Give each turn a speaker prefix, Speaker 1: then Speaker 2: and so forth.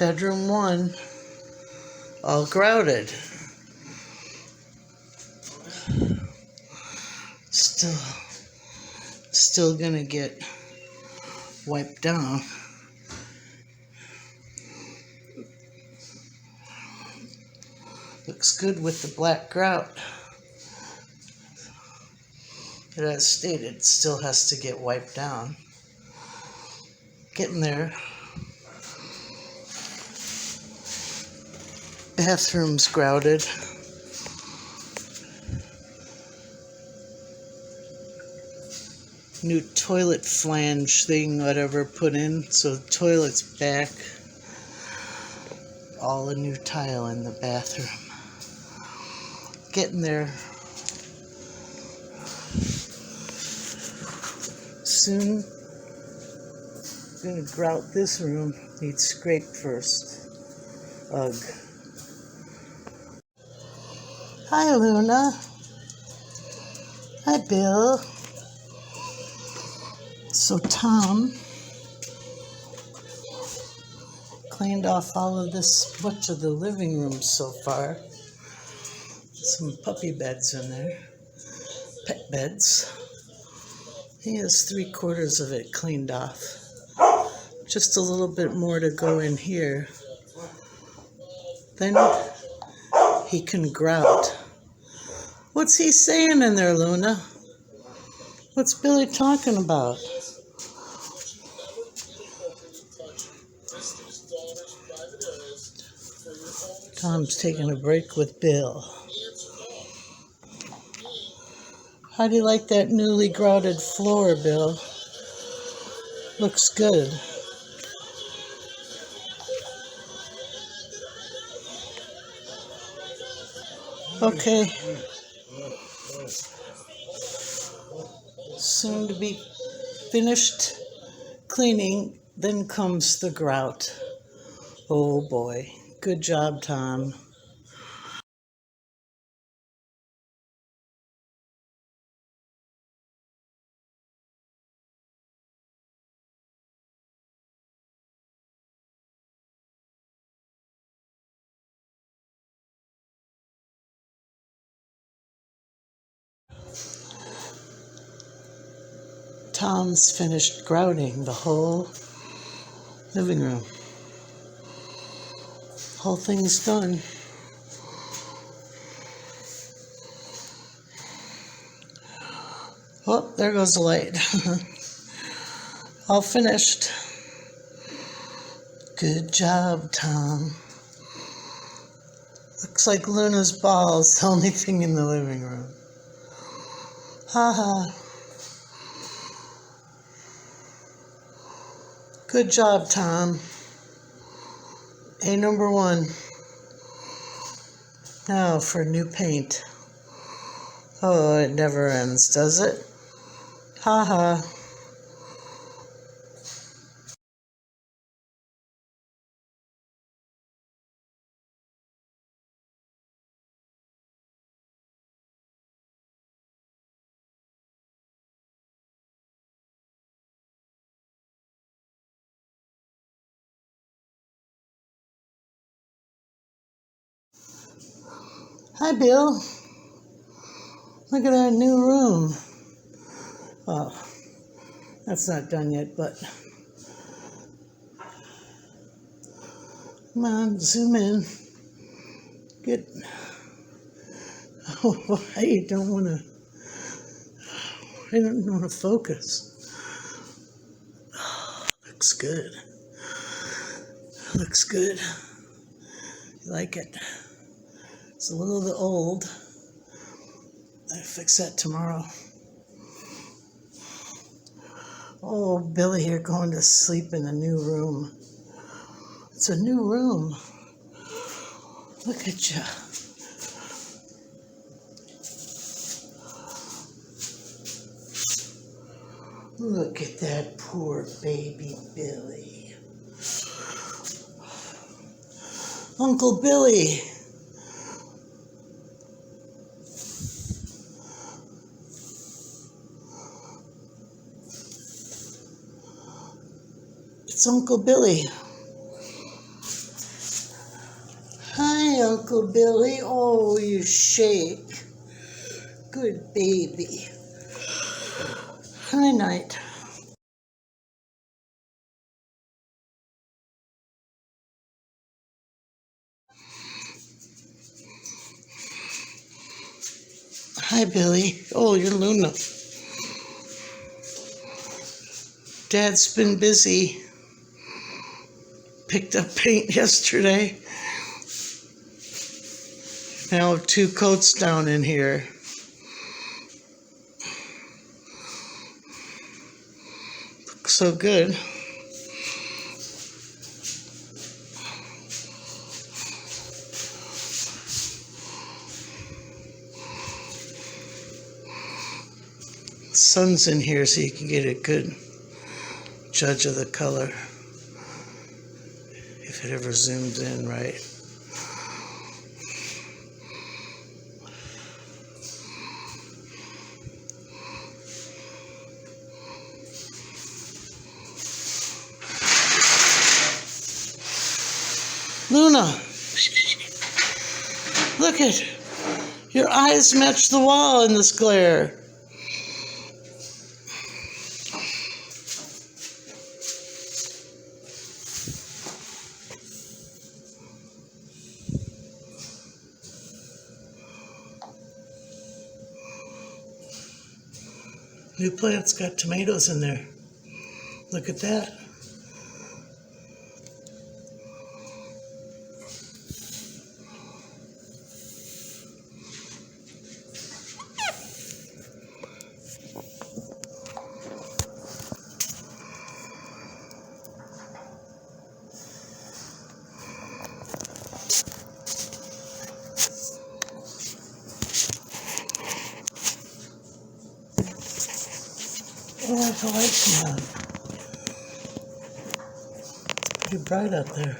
Speaker 1: bedroom 1, all grouted. Still gonna get wiped down. Looks good with the black grout. But as stated, still has to get wiped down. Getting there. Bathroom's grouted. New toilet flange thing, whatever, put in, so the toilet's back. All a new tile in the bathroom. Getting there. Soon. Gonna grout this room. Needs scrape first. Ugh. Hi, Luna. Hi, Bill. So Tom cleaned off all of this, much of the living room so far. Some puppy beds in there, pet beds. He has 3/4 of it cleaned off. Just a little bit more to go in here. Then he can grout. What's he saying in there, Luna? What's Billy talking about? Tom's taking a break with Bill. How do you like that newly grouted floor, Bill? Looks good. Okay. Soon to be finished cleaning, then comes the grout. Oh boy. Good job, Tom. Tom's finished grouting the whole living room. Whole thing's done. Oh, there goes the light. All finished. Good job, Tom. Looks like Luna's ball's the only thing in the living room. Ha ha. Good job, Tom. A number 1. Now for new paint. Oh, it never ends, does it? Ha ha. Hi, Bill. Look at that new room. Oh, that's not done yet, but come on, zoom in. Get. Oh, why you don't want to? I don't want to focus. Oh, looks good. Looks good. You like it? It's a little bit old. I'll fix that tomorrow. Oh, Billy here going to sleep in a new room. It's a new room. Look at you. Look at that poor baby Billy. Uncle Billy. It's Uncle Billy. Uncle Billy. Oh, you shake. Good baby. Hi, Night. Hi, Billy. Oh, you're Luna. Dad's been busy. Picked up paint yesterday. Now 2 coats down in here. Looks so good. The sun's in here so you can get a good judge of the color. If it ever zooms in right. Luna, look at your eyes match the wall in this glare. New plant's got tomatoes in there. Look at that. Oh, the lights come on. Pretty bright out there.